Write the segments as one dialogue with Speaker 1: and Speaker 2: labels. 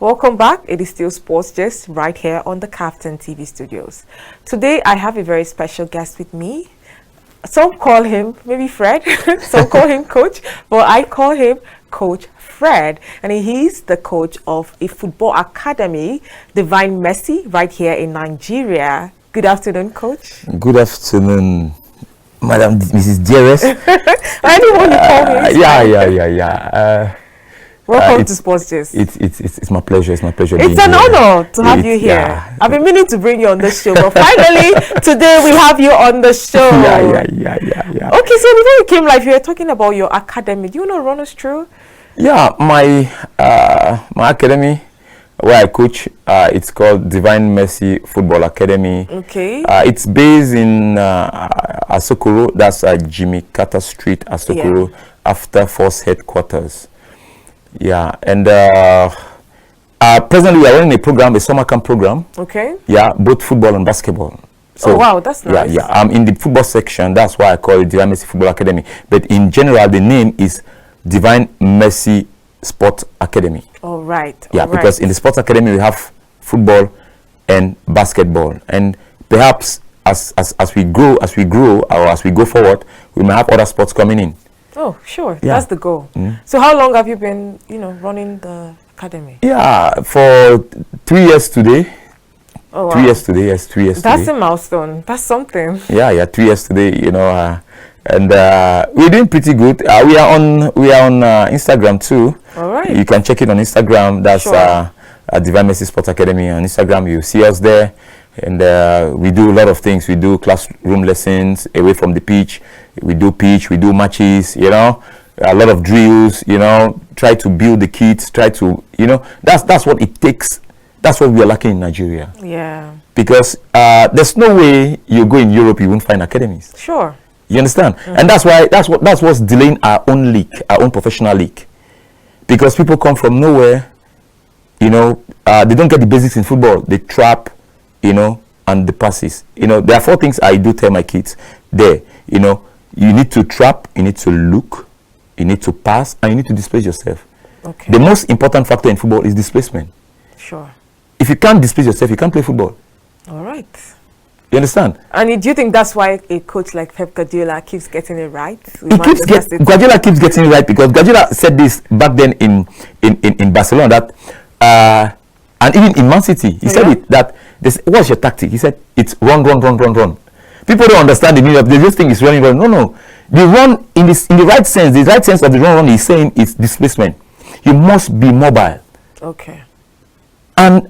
Speaker 1: Welcome back. It is still Sports Gist right here on the Captain TV studios. Today I have a very special guest with me. Some call him maybe Fred, some call him Coach, but I call him Coach Fred, and he's the coach of a football academy, Divine Mercy, right here in Nigeria. Good afternoon, Coach.
Speaker 2: Good afternoon, Madam Mrs. Dearest.
Speaker 1: Anyone you call me.
Speaker 2: Yeah.
Speaker 1: Welcome to Sports Gist.
Speaker 2: It's my pleasure. It's my pleasure.
Speaker 1: It's an honor to have you here. Yeah. I've been meaning to bring you on the show, but finally today we have you on the show.
Speaker 2: Yeah.
Speaker 1: Okay, so before you came live, you were talking about your academy. Do you want to run us through?
Speaker 2: Yeah, my academy where I coach, it's called Divine Mercy Football Academy.
Speaker 1: Okay.
Speaker 2: It's based in Asokoro. That's Jimmy Carter Street, Asokoro, after Force Headquarters. Yeah, and presently we are running a program, a summer camp program.
Speaker 1: Okay.
Speaker 2: Yeah, both football and basketball. So,
Speaker 1: oh wow, that's nice.
Speaker 2: Yeah. I'm in the football section. That's why I call it Divine Mercy Football Academy. But in general, the name is Divine Mercy Sport Academy.
Speaker 1: All right.
Speaker 2: Yeah, because in the sports academy we have football and basketball, and perhaps as we grow, or as we go forward, we may have other sports coming in.
Speaker 1: Oh, sure. Yeah. That's the goal. So how long have you been, running the academy?
Speaker 2: Yeah, for 3 years today.
Speaker 1: Oh, wow.
Speaker 2: 3 years today, yes, 3 years
Speaker 1: That's
Speaker 2: today.
Speaker 1: a milestone. That's something.
Speaker 2: Yeah, 3 years today, and we're doing pretty good. We are on Instagram too.
Speaker 1: All right.
Speaker 2: You can check it on Instagram. That's Divine Mercy Sports Academy on Instagram. You see us there. And we do a lot of things. We do classroom lessons away from the pitch. We do pitch. We do matches. A lot of drills. Try to build the kids. Try to, that's what it takes. That's what we are lacking in Nigeria.
Speaker 1: Yeah.
Speaker 2: Because there's no way you go in Europe you won't find academies.
Speaker 1: Sure.
Speaker 2: You understand? And that's what's delaying our own league, our own professional league. Because people come from nowhere. They don't get the basics in football. They trap. And the passes. There are 4 things I do tell my kids there. You need to trap, you need to look, you need to pass, and you need to displace yourself.
Speaker 1: Okay.
Speaker 2: The most important factor in football is displacement.
Speaker 1: Sure.
Speaker 2: If you can't displace yourself, you can't play football.
Speaker 1: All right.
Speaker 2: You understand?
Speaker 1: And do you think that's why a coach like Pep Guardiola keeps getting it right?
Speaker 2: Guardiola keeps getting it right because Guardiola said this back then in Barcelona that, and even in Man City, he said it that. What's your tactic? He said it's run. People don't understand the meaning of. They just think it's running. No. The run in the right sense. The right sense of the run he's saying is displacement. You must be mobile.
Speaker 1: Okay.
Speaker 2: And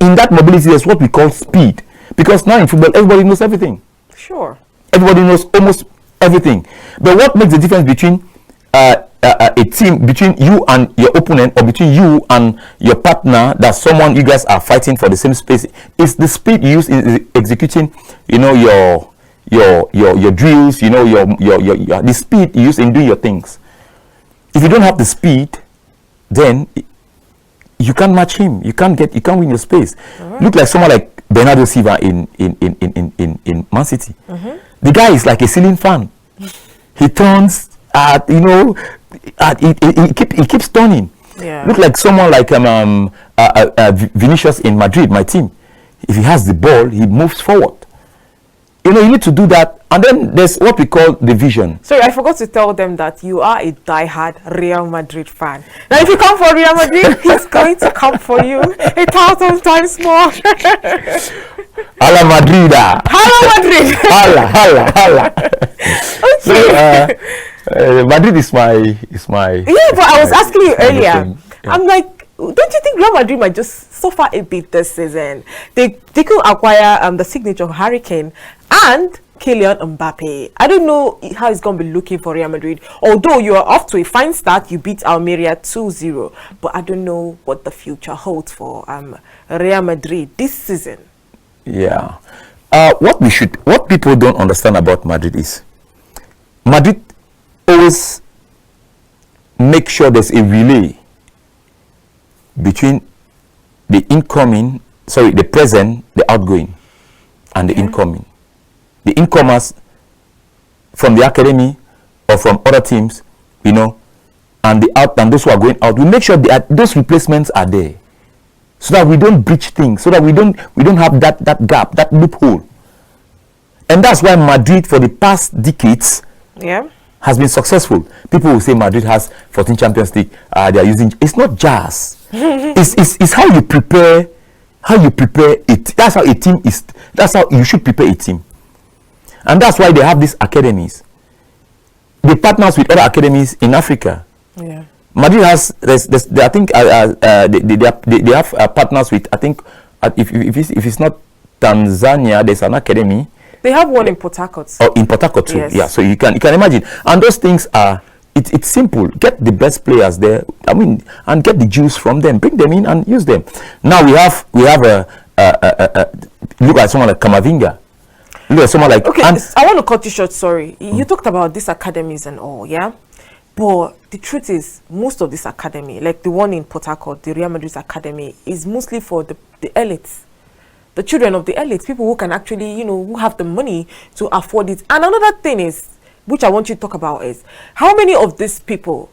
Speaker 2: in that mobility, there's what we call speed. Because now in football, everybody knows everything.
Speaker 1: Sure.
Speaker 2: Everybody knows almost everything. But what makes the difference between a team, between you and your opponent, or between you and your partner, that someone you guys are fighting for the same space, is the speed you use in executing, your drills, the speed you use in doing your things. If you don't have the speed, then you can't match him. You can't win your space. Right. Look like someone like Bernardo Silva in Man City. The guy is like a ceiling fan. He turns. He keeps turning.
Speaker 1: Yeah.
Speaker 2: Look like someone like Vinicius in Madrid, my team. If he has the ball, he moves forward. You need to do that. And then there's what we call the vision.
Speaker 1: Sorry, I forgot to tell them that you are a diehard Real Madrid fan. Now, if you come for Real Madrid, he's going to come for you 1,000 times more.
Speaker 2: Hala Madrida.
Speaker 1: Hala Madrid.
Speaker 2: Hala.
Speaker 1: Okay.
Speaker 2: So, Madrid is my.
Speaker 1: Yeah, but I was asking you earlier. Yeah. I'm like, don't you think Real Madrid might just suffer a bit this season? They could acquire the signature Hurricane and Kylian Mbappe. I don't know how it's going to be looking for Real Madrid. Although you are off to a fine start, you beat Almeria 2-0. But I don't know what the future holds for Real Madrid this season.
Speaker 2: Yeah. What people don't understand about Madrid is Madrid always make sure there's a relay between the present, the outgoing, and the incoming. The incomers from the academy or from other teams, and those who are going out, we make sure those replacements are there. so that we don't breach things, so that we don't have that gap, that loophole. And that's why Madrid for the past decades has been successful. People will say Madrid has 14 Champions League. They are using. It's not jazz. it's how you prepare. How you prepare it. That's how a team is. That's how you should prepare a team. And that's why they have these academies. They partners with other academies in Africa.
Speaker 1: Yeah.
Speaker 2: Madrid has. I think they have partners with. I think if it's not Tanzania, there's an academy.
Speaker 1: They have one in Port Harcourt.
Speaker 2: Oh, in Port Harcourt too. Yes. Yeah. So you can imagine, and those things are. It's simple. Get the best players there. I mean, and get the juice from them. Bring them in and use them. Now we have a look at someone like Kamavinga. Look at someone like.
Speaker 1: Okay, I want to cut you short. Sorry, you talked about these academies and all, yeah. But the truth is, most of this academy, like the one in Port Harcourt, the Real Madrid's academy, is mostly for the elites. The children of the elites, people who can actually, who have the money to afford it. And another thing is, which I want you to talk about, is how many of these people,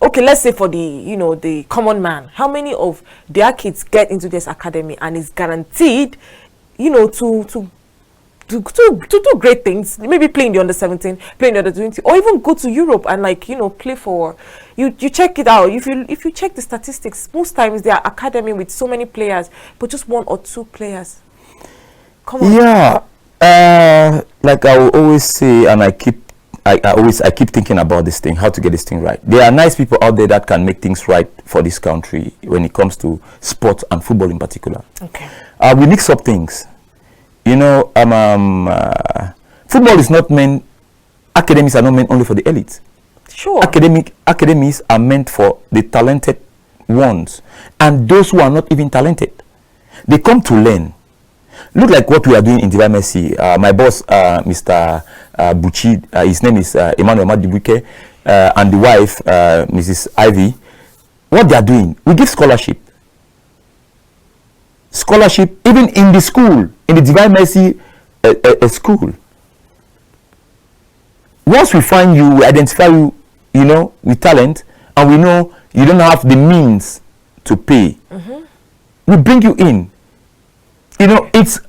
Speaker 1: okay, let's say for the, the common man, how many of their kids get into this academy and is guaranteed, to do great things, maybe play in the under 17, play in the under 20, or even go to Europe and play for, you check it out. If you check the statistics, most times they are academy with so many players, but just one or two players. Come on.
Speaker 2: Yeah, like I will always say, and I keep thinking about this thing, how to get this thing right. There are nice people out there that can make things right for this country when it comes to sport and football in particular.
Speaker 1: Okay.
Speaker 2: We mix up things. Football is not meant. Academies are not meant only for the elites.
Speaker 1: Sure.
Speaker 2: Academies are meant for the talented ones and those who are not even talented. They come to learn. Look like what we are doing in Divine Mercy. My boss, Mr. Buchi, his name is Emmanuel Madibuke, and the wife, Mrs. Ivy. What they are doing, we give scholarship. Scholarship, even in the school, in the Divine Mercy school. Once we find you, we identify you, with talent, and we know you don't have the means to pay, we bring you in. It's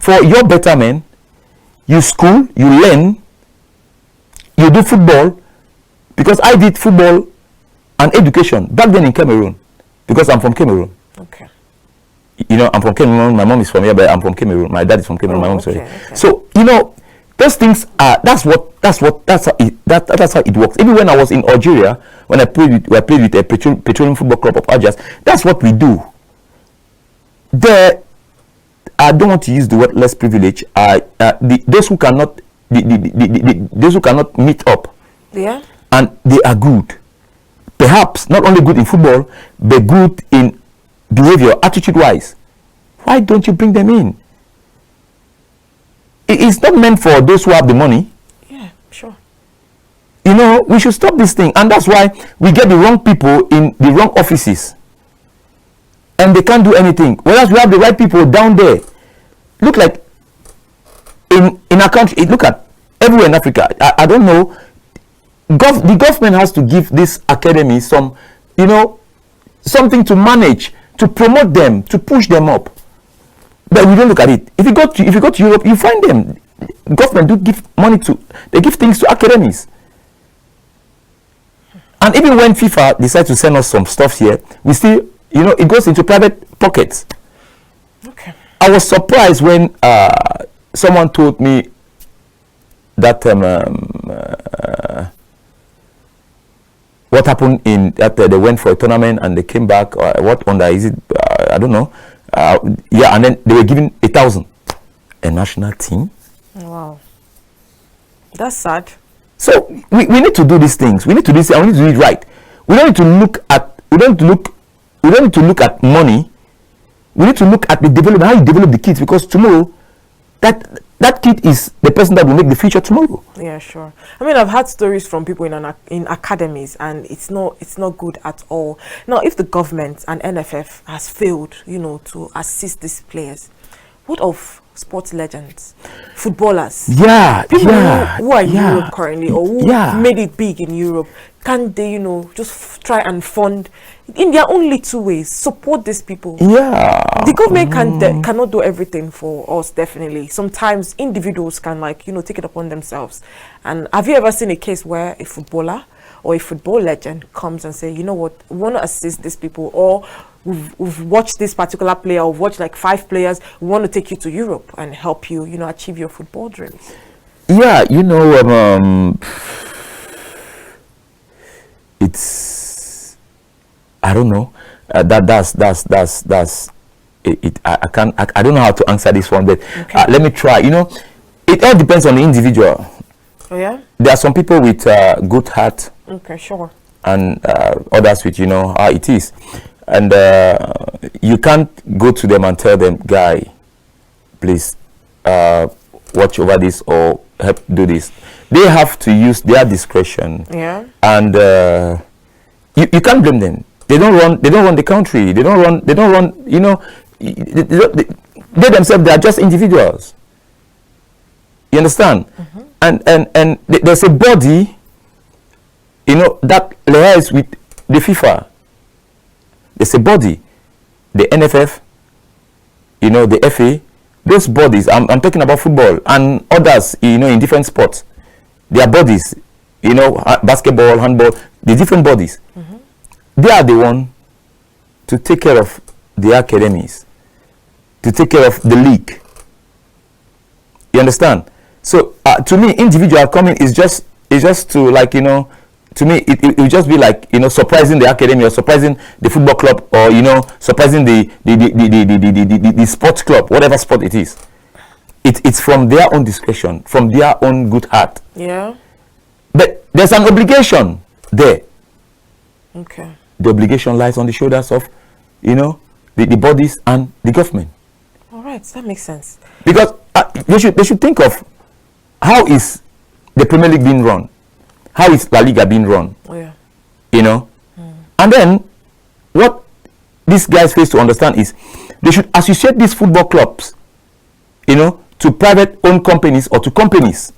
Speaker 2: for your betterment. You school, you learn, you do football, because I did football and education back then in Cameroon, because I'm from Cameroon.
Speaker 1: Okay.
Speaker 2: I'm from Cameroon. My mom is from here, but I'm from Cameroon. My dad is from Cameroon. My mom's from here. Okay. So those things are. That's how it works. Even when I was in Algeria, when I played with a Petroleum Football Club of Algiers, that's what we do. There, I don't want to use the word less privilege. Those who cannot, those who cannot meet up,
Speaker 1: yeah,
Speaker 2: and they are good. Perhaps not only good in football, but good in behavior, attitude-wise. Why don't you bring them in? It's not meant for those who have the money.
Speaker 1: Yeah, sure.
Speaker 2: We should stop this thing, and that's why we get the wrong people in the wrong offices, and they can't do anything. Whereas we have the right people down there. Look like in our country. Look at everywhere in Africa. I don't know. The government has to give this academy some, something to manage, to promote them, to push them up. But we don't look at it. If you go to Europe, you find them. Government do give money they give things to academies. And even when FIFA decides to send us some stuff here, we still, it goes into private pockets.
Speaker 1: Okay.
Speaker 2: I was surprised when someone told me that what happened in that they went for a tournament and they came back. What under is it? I don't know. Yeah, and then they were given 1,000. A national team.
Speaker 1: Wow, that's sad.
Speaker 2: So we need to do these things. We need to do this, and we need to do it right. We don't need to look at. We don't need to look at money. We need to look at the development, how you develop the kids, because tomorrow, that kid is the person that will make the future tomorrow.
Speaker 1: Yeah, sure. I mean, I've had stories from people in academies, and it's not good at all. Now, if the government and NFF has failed, to assist these players, what of sports legends, footballers.
Speaker 2: Yeah,
Speaker 1: People
Speaker 2: yeah,
Speaker 1: who are in
Speaker 2: yeah,
Speaker 1: Europe currently, or who
Speaker 2: yeah.
Speaker 1: made it big in Europe. Can't they, just try and fund in their own little ways, support these people?
Speaker 2: Yeah.
Speaker 1: The government cannot do everything for us, definitely. Sometimes individuals can, take it upon themselves. And have you ever seen a case where a footballer or a football legend comes and say, you know what, we want to assist these people, or we've watched this particular player, or we've watched like 5 players, we want to take you to Europe and help you, achieve your football dreams?
Speaker 2: Yeah, it's, I don't know. That's it. I don't know how to answer this one, but
Speaker 1: okay.
Speaker 2: Let me try. It all depends on the individual.
Speaker 1: Oh yeah.
Speaker 2: There are some people with good heart.
Speaker 1: Okay, sure.
Speaker 2: And others with how it is, and you can't go to them and tell them, guy, please watch over this or help do this. They have to use their discretion.
Speaker 1: Yeah.
Speaker 2: And you can't blame them. They don't run the country. They don't run they themselves, they are just individuals. You understand? And there's a body that liaise with the FIFA. There's a body, the NFF, the FA, those bodies. I'm talking about football and others, in different sports. Their bodies, basketball, handball, the different bodies. They are the one to take care of the academies, to take care of the league. You understand? So to me, individual coming is just to to me it will just be like surprising the academy, or surprising the football club, or surprising the sports club, whatever sport it is. It's from their own discretion, from their own good heart.
Speaker 1: Yeah.
Speaker 2: But there's an obligation there.
Speaker 1: Okay.
Speaker 2: The obligation lies on the shoulders of the bodies and the government.
Speaker 1: All right, that makes sense.
Speaker 2: Because they should think of how is the Premier League being run, how is La Liga being run.
Speaker 1: Oh yeah.
Speaker 2: And then what these guys face to understand is they should associate these football clubs to private owned companies, or to companies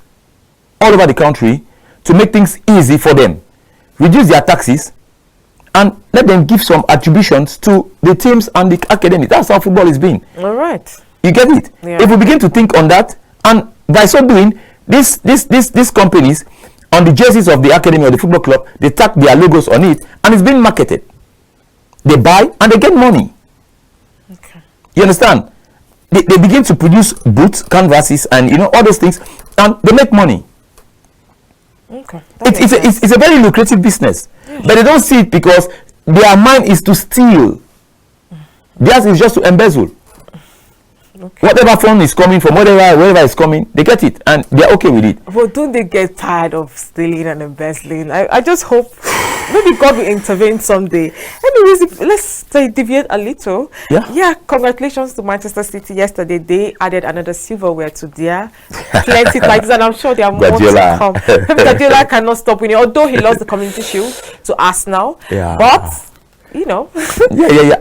Speaker 2: all over the country, to make things easy for them, reduce their taxes, and let them give some attributions to the teams and the academy. That's how football is being.
Speaker 1: All right.
Speaker 2: You get it?
Speaker 1: Yeah.
Speaker 2: If we begin to think on that, and by so doing, these companies on the jerseys of the academy or the football club, they tack their logos on it, and it's being marketed. They buy and they get money.
Speaker 1: Okay.
Speaker 2: You understand? They begin to produce boots, canvases, and all those things, and they make money.
Speaker 1: Okay.
Speaker 2: It's a very lucrative business, but they don't see it because their mind is to steal. Theirs is just to embezzle. Okay. Whatever fund is coming from wherever it's coming, they get it and they're okay with it.
Speaker 1: But don't they get tired of stealing and embezzling? I just hope maybe God will intervene someday. Anyways, let's deviate a little. Yeah. Congratulations to Manchester City yesterday. They added another silverware to their plenty titles, and I'm sure there are more to come. Guardiola cannot stop winning, although he lost the Community Shield to Arsenal.
Speaker 2: Yeah.
Speaker 1: But
Speaker 2: Yeah.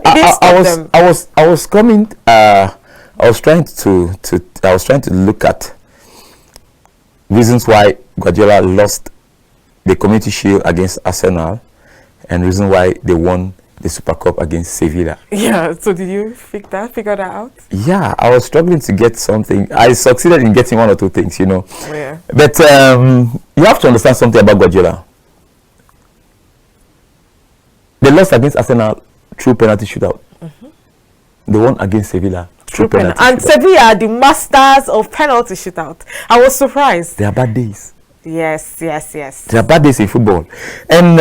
Speaker 2: I was coming. I was trying to look at reasons why Guardiola lost the Community Shield against Arsenal, and reason why they won the Super Cup against Sevilla.
Speaker 1: Yeah. So did you figure that out?
Speaker 2: Yeah, I was struggling to get something. I succeeded in getting one or two things,
Speaker 1: Yeah.
Speaker 2: But you have to understand something about Guardiola. They lost against Arsenal through penalty shootout. They won against Sevilla through penalty
Speaker 1: and
Speaker 2: shootout.
Speaker 1: Sevilla, the masters of penalty shootout. I was surprised.
Speaker 2: There are bad days.
Speaker 1: Yes.
Speaker 2: There are bad days in football, and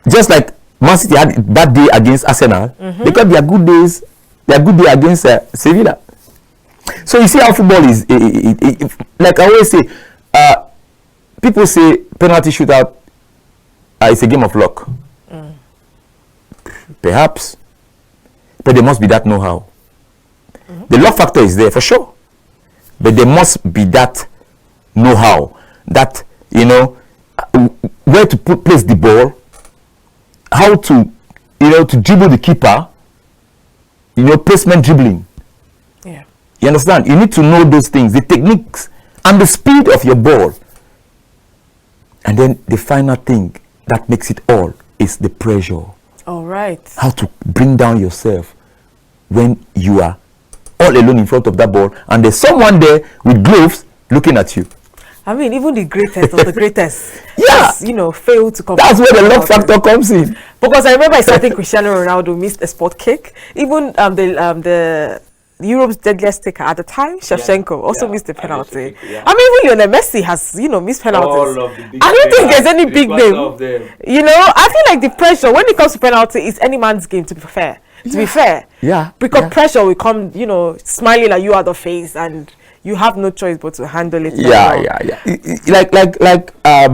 Speaker 2: just like Man City had a bad day against Arsenal, they got their good days. Their good day against Sevilla. So you see how football is. Like I always say, people say penalty shootout is a game of luck. Perhaps, but there must be that know-how. The luck factor is there for sure, but there must be that know-how, that where to place the ball, how to to dribble the keeper, placement dribbling.
Speaker 1: Yeah.
Speaker 2: You understand? You need to know those things, the techniques and the speed of your ball. And then the final thing that makes it all is the pressure.
Speaker 1: All right.
Speaker 2: How to bring down yourself when you are all alone in front of that ball and there's someone there with gloves looking at you.
Speaker 1: I mean, even the greatest of the greatest,
Speaker 2: yeah,
Speaker 1: has, you know, failed to come.
Speaker 2: That's where the luck factor comes in.
Speaker 1: Because I remember I saw Cristiano Ronaldo missed a spot kick. Even the Europe's deadliest taker at the time, Shevchenko, also missed the penalty. I mean, even Lionel Messi has, you know, missed penalties. I don't think there's any big name. You know, I feel like the pressure when it comes to penalty is any man's game. To be fair, because pressure will come, you know, smiling at you out of face and. You have no choice but to handle it.
Speaker 2: Like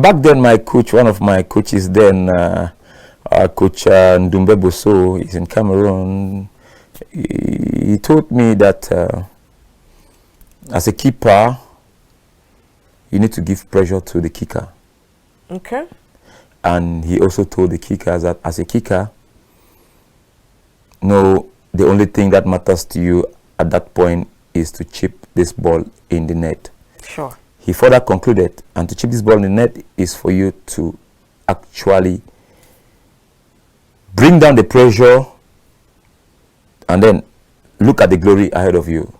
Speaker 2: back then, my coach, one of my coaches then, Coach Tinubiu, so he's in Cameroon. He told me that as a keeper, you need to give pressure to the kicker.
Speaker 1: Okay.
Speaker 2: And he also told the kickers that as a kicker, no, the only thing that matters to you at that point is to chip this ball in the net.
Speaker 1: Sure.
Speaker 2: He further concluded, and to chip this ball in the net is for you to actually bring down the pressure and then look at the glory ahead of you.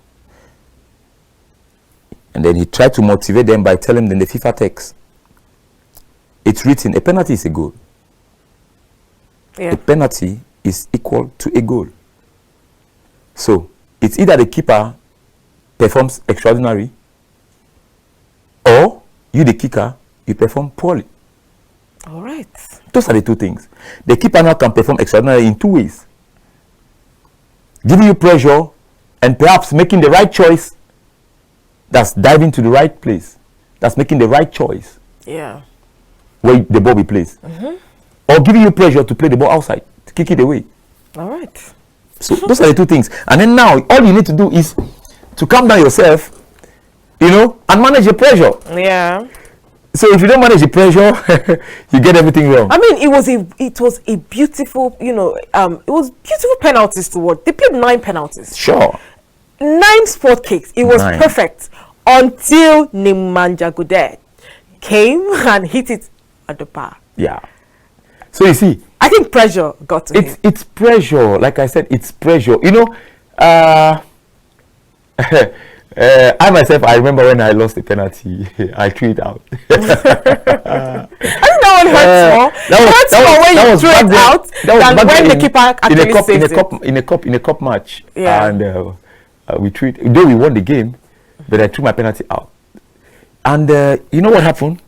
Speaker 2: And then he tried to motivate them by telling them the FIFA text. It's written, a penalty is a goal.
Speaker 1: Yeah.
Speaker 2: A penalty is equal to a goal. So it's either the keeper performs extraordinary or you the kicker you perform poorly.
Speaker 1: All right,
Speaker 2: those are the two things. The keeper now can perform extraordinary in two ways: giving you pressure and perhaps making the right choice, that's diving to the right place, that's making the right choice where the ball will be placed, or giving you pressure to play the ball outside, to kick it away.
Speaker 1: All right,
Speaker 2: so those are the two things. And then now all you need to do is to calm down yourself, you know, and manage the pressure.
Speaker 1: Yeah.
Speaker 2: So if you don't manage the pressure, you get everything wrong.
Speaker 1: I mean, it was a beautiful, you know, it was beautiful penalties to watch. They played 9 penalties.
Speaker 2: Sure.
Speaker 1: 9 sport kicks. It was perfect until Nemanja Gudet came and hit it at the bar.
Speaker 2: Yeah. So you see,
Speaker 1: I think pressure got to him.
Speaker 2: It's pressure. Like I said, it's pressure. You know, I myself, I remember when I lost the penalty, I threw it out.
Speaker 1: I think that one hurts more. That hurts more when you threw it out than when the keeper actually saves it.
Speaker 2: In a cup match.
Speaker 1: Yeah.
Speaker 2: And we threw it, though we won the game, but I threw my penalty out. And you know what happened?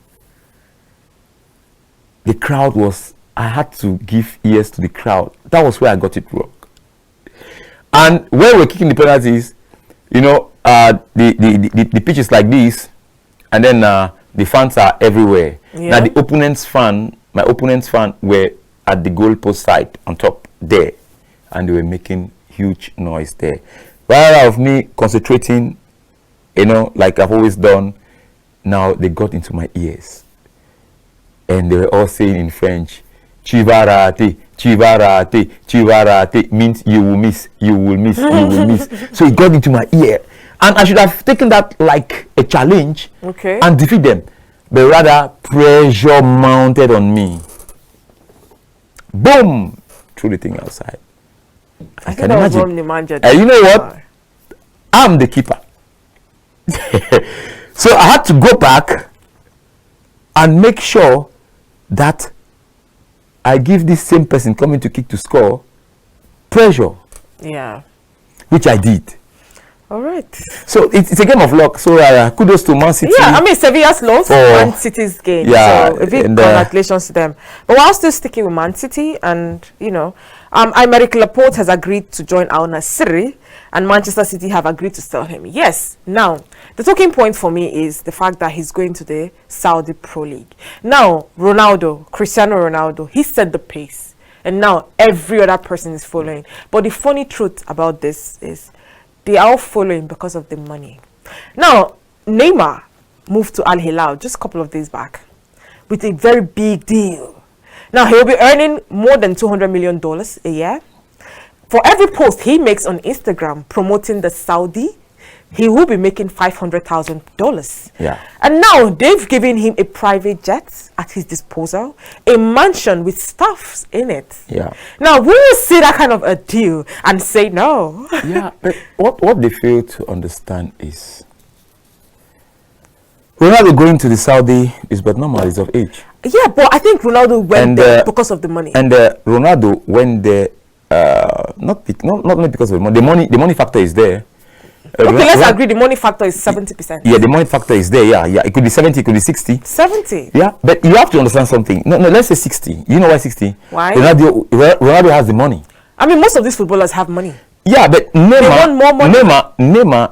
Speaker 2: The crowd was, I had to give ears to the crowd. That was where I got it wrong. And when we're kicking the penalties, you know, the pitch is like this, and then the fans are everywhere. Yeah. Now the opponent's fan, my opponent's fan, were at the goalpost side on top there, and they were making huge noise there. Rather of me concentrating, you know, like I've always done, now they got into my ears, and they were all saying in French, "Chivarate, Chivarate, Chivarate," means you will miss, you will miss, you will miss. So it got into my ear, and I should have taken that like a challenge and defeat them, but rather pressure mounted on me. Boom! Threw the thing outside. I can imagine. You know what? I'm the keeper. So I had to go back and make sure that I give this same person coming to kick to score pressure.
Speaker 1: Yeah.
Speaker 2: Which I did.
Speaker 1: All right.
Speaker 2: So it's a game of luck. So kudos to Man City.
Speaker 1: Yeah, I mean, Sevilla's lost, Man City's gain.
Speaker 2: Yeah,
Speaker 1: so a big congratulations to them. But while still sticking with Man City, and you know, Aymeric Laporte has agreed to join Al Nassr, and Manchester City have agreed to sell him. Yes. Now, the talking point for me is the fact that he's going to the Saudi Pro League. Now, Cristiano Ronaldo, he set the pace, and now every other person is following. But the funny truth about this is, they are all following because of the money. Now, Neymar moved to Al Hilal just a couple of days back with a very big deal. Now, he'll be earning more than $200 million a year for every post he makes on Instagram promoting the Saudi he will be making $500,000.
Speaker 2: Yeah.
Speaker 1: And now they've given him a private jet at his disposal, a mansion with staffs in it.
Speaker 2: Yeah.
Speaker 1: Now, we will see that kind of a deal and say no.
Speaker 2: Yeah, but what they fail to understand is Ronaldo going to the Saudi is but normal, is of age.
Speaker 1: Yeah, but I think Ronaldo went there because of the money.
Speaker 2: And Ronaldo went there not only because of the money. The money factor is there.
Speaker 1: Okay, let's agree the money factor is 70%.
Speaker 2: Yeah, the money factor is there. Yeah. It could be 70, it could be 60.
Speaker 1: 70?
Speaker 2: Yeah, but you have to understand something. No, let's say 60. You know why 60?
Speaker 1: Why?
Speaker 2: Ronaldo has the money.
Speaker 1: I mean, most of these footballers have money.
Speaker 2: Yeah, but Neymar,
Speaker 1: they want more money.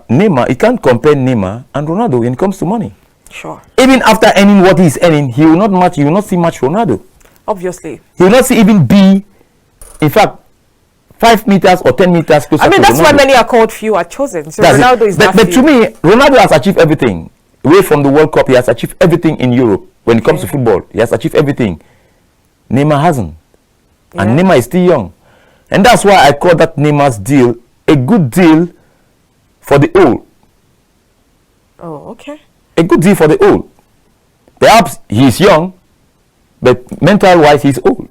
Speaker 2: Neymar, you can't compare Neymar and Ronaldo when it comes to money.
Speaker 1: Sure.
Speaker 2: Even after earning what he's earning, he will not see much Ronaldo.
Speaker 1: Obviously.
Speaker 2: He will not see even be, in fact, 5 meters or 10 meters closer.
Speaker 1: I mean, that's
Speaker 2: Ronaldo.
Speaker 1: why many are called, few are chosen. So
Speaker 2: That's
Speaker 1: Ronaldo
Speaker 2: it.
Speaker 1: is
Speaker 2: But to me, Ronaldo has achieved everything. Away from the World Cup, he has achieved everything in Europe. When it comes to football, he has achieved everything. Neymar hasn't. And Neymar is still young. And that's why I call that Neymar's deal a good deal for the old.
Speaker 1: Oh, okay.
Speaker 2: A good deal for the old. Perhaps he's young, but mental-wise, he's old.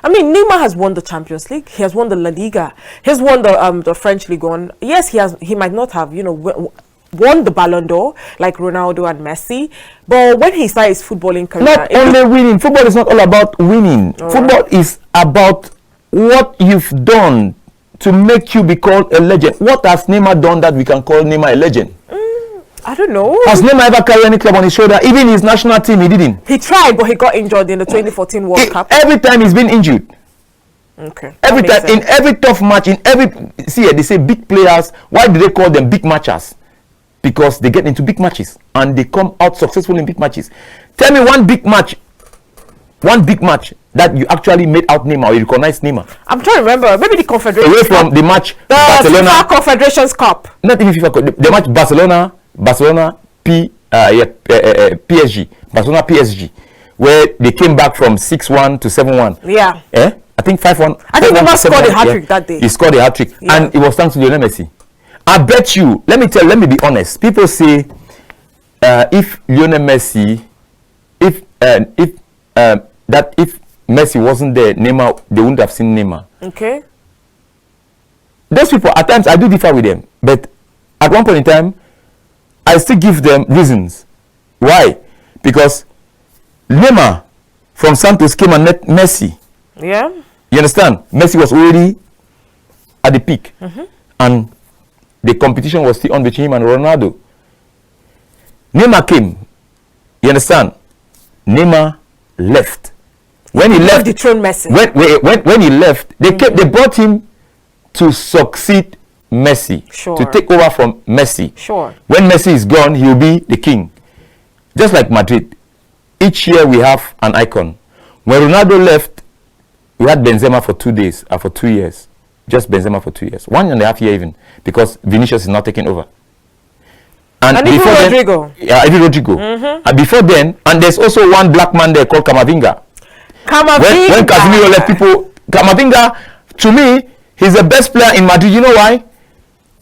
Speaker 1: I mean, Neymar has won the Champions League. He has won the La Liga. He has won the French Ligue 1. Yes, he might not have, won the Ballon d'Or like Ronaldo and Messi. But when he started his footballing career...
Speaker 2: Not only winning. Football is not all about winning. Football is about what you've done to make you be called a legend. What has Neymar done that we can call Neymar a legend?
Speaker 1: I don't know.
Speaker 2: Has Neymar ever carried any club on his shoulder? Even his national team, he didn't.
Speaker 1: He tried, but he got injured in the 2014 World Cup.
Speaker 2: Every time he's been injured.
Speaker 1: Okay.
Speaker 2: Every time, in every tough match, they say big players, why do they call them big matchers? Because they get into big matches and they come out successful in big matches. Tell me one big match that you actually made out Neymar or you recognize Neymar.
Speaker 1: I'm trying to remember. Maybe the Confederations
Speaker 2: Away from the match,
Speaker 1: the
Speaker 2: Barcelona.
Speaker 1: FIFA Confederations Cup.
Speaker 2: Not even FIFA Cup. The match Barcelona PSG, Barcelona PSG, where they came back from 6-1 to 7-1.
Speaker 1: Yeah.
Speaker 2: I think 5-1.
Speaker 1: I think Neymar scored a hat-trick that day.
Speaker 2: He scored a hat-trick, and it was thanks to Lionel Messi. I bet you. Let me be honest. People say if Lionel Messi, if Messi wasn't there, Neymar, they wouldn't have seen Neymar.
Speaker 1: Okay.
Speaker 2: Those people, at times, I do differ with them, but at one point in time, I still give them reasons. Why? Because Neymar from Santos came and met Messi.
Speaker 1: Yeah.
Speaker 2: You understand? Messi was already at the peak. And the competition was still on between him and Ronaldo. Neymar came. You understand? Neymar left. When he left,
Speaker 1: dethroned Messi.
Speaker 2: When he left, they brought him to succeed Messi, to take over from Messi.
Speaker 1: Sure.
Speaker 2: When Messi is gone, he will be the king. Just like Madrid. Each year we have an icon. When Ronaldo left, we had Benzema for 2 days, for 2 years. Just Benzema for 2 years. 1.5 years even, because Vinicius is not taking over. And
Speaker 1: even Rodrigo.
Speaker 2: Even Rodrigo. And before then, and there's also one black man there called Camavinga. When Casemiro left, people, Camavinga, to me, he's the best player in Madrid. You know why?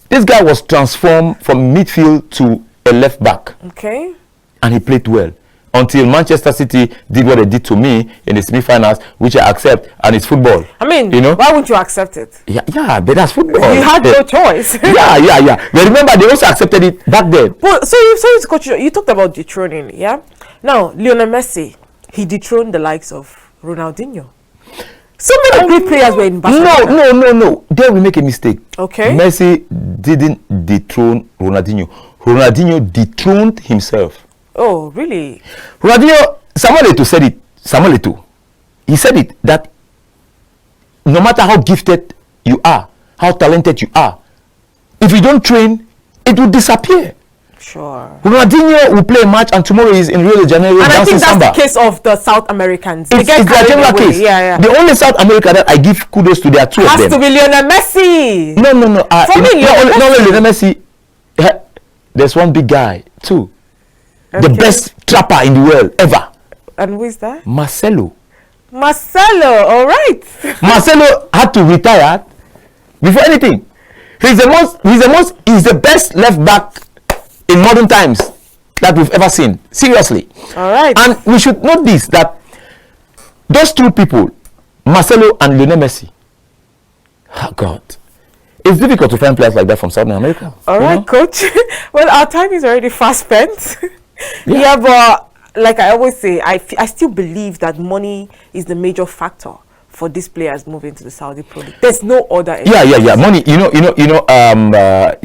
Speaker 2: This guy was transformed from midfield to a left back.
Speaker 1: Okay.
Speaker 2: And he played well. Until Manchester City did what they did to me in the semi-finals, which I accept, and it's football.
Speaker 1: I mean, why wouldn't you accept it?
Speaker 2: Yeah, but that's football.
Speaker 1: You had no choice.
Speaker 2: Yeah. But remember, they also accepted it back then.
Speaker 1: Well, so coach, you talked about dethroning, yeah? Now, Lionel Messi, he dethroned the likes of Ronaldinho. So many great players were in Barcelona.
Speaker 2: No. There we make a mistake.
Speaker 1: Okay.
Speaker 2: Messi didn't dethrone Ronaldinho. Ronaldinho dethroned himself.
Speaker 1: Oh, really?
Speaker 2: Ronaldinho, Samuel Eto'o said it. He said it, that no matter how gifted you are, how talented you are, if you don't train, it will disappear.
Speaker 1: Sure.
Speaker 2: Ronaldinho will play a match and tomorrow he's in Rio de Janeiro
Speaker 1: and
Speaker 2: dancing samba.
Speaker 1: I think that's the case of the South Americans.
Speaker 2: It's their general case.
Speaker 1: Yeah.
Speaker 2: The only South America that I give kudos to, there are two of them.
Speaker 1: Has to be Lionel Messi.
Speaker 2: No.
Speaker 1: For me,
Speaker 2: not only Lionel Messi. There's one big guy too. Okay. The best trapper in the world ever.
Speaker 1: And who is that?
Speaker 2: Marcelo,
Speaker 1: all right.
Speaker 2: Marcelo had to retire before anything. He's the best left back in modern times that we've ever seen. Seriously.
Speaker 1: All right.
Speaker 2: And we should note this, that those two people, Marcelo and Lionel Messi, oh God, it's difficult to find players like that from Southern America.
Speaker 1: All right, coach. Well, our time is already fast spent. Yeah, but like I always say, I still believe that money is the major factor for these players moving to the Saudi Pro League. There's no other.
Speaker 2: Yeah. Money. I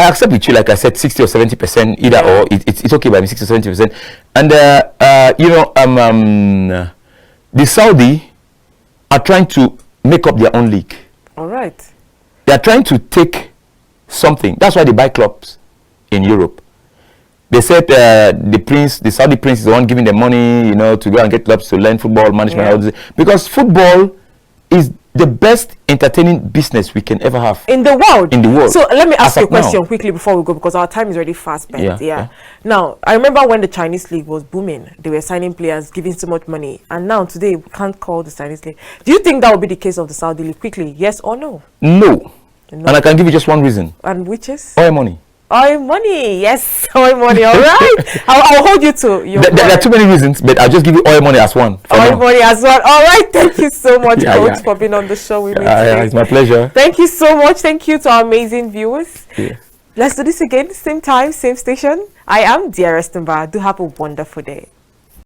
Speaker 2: accept with you, like I said, 60 or 70% either, or it's okay by me, 60 or 70%. And the Saudi are trying to make up their own league.
Speaker 1: All right.
Speaker 2: They are trying to take something. That's why they buy clubs in Europe. They said the Saudi prince is the one giving them money, to go and get clubs to learn football management. All this. Because football is the best entertaining business we can ever have
Speaker 1: in the world. So let me ask you a question quickly before we go, because our time is already fast spent. Yeah. Now, I remember when the Chinese league was booming, they were signing players, giving so much money, and now today we can't call the Chinese league. Do you think that will be the case of the Saudi league? Quickly, yes or no?
Speaker 2: No. And I can give you just one reason.
Speaker 1: And which is?
Speaker 2: Oil money.
Speaker 1: Oil money, yes, oil money. All right, I'll hold you to your.
Speaker 2: There are too many reasons, but I'll just give you oil money as one.
Speaker 1: Oil money as well. All right, thank you so much, Coach, for being on the show with me today.
Speaker 2: It's my pleasure.
Speaker 1: Thank you so much. Thank you to our amazing viewers. Let's do this again, same time, same station. I am Dearest Mba. Do have a wonderful day.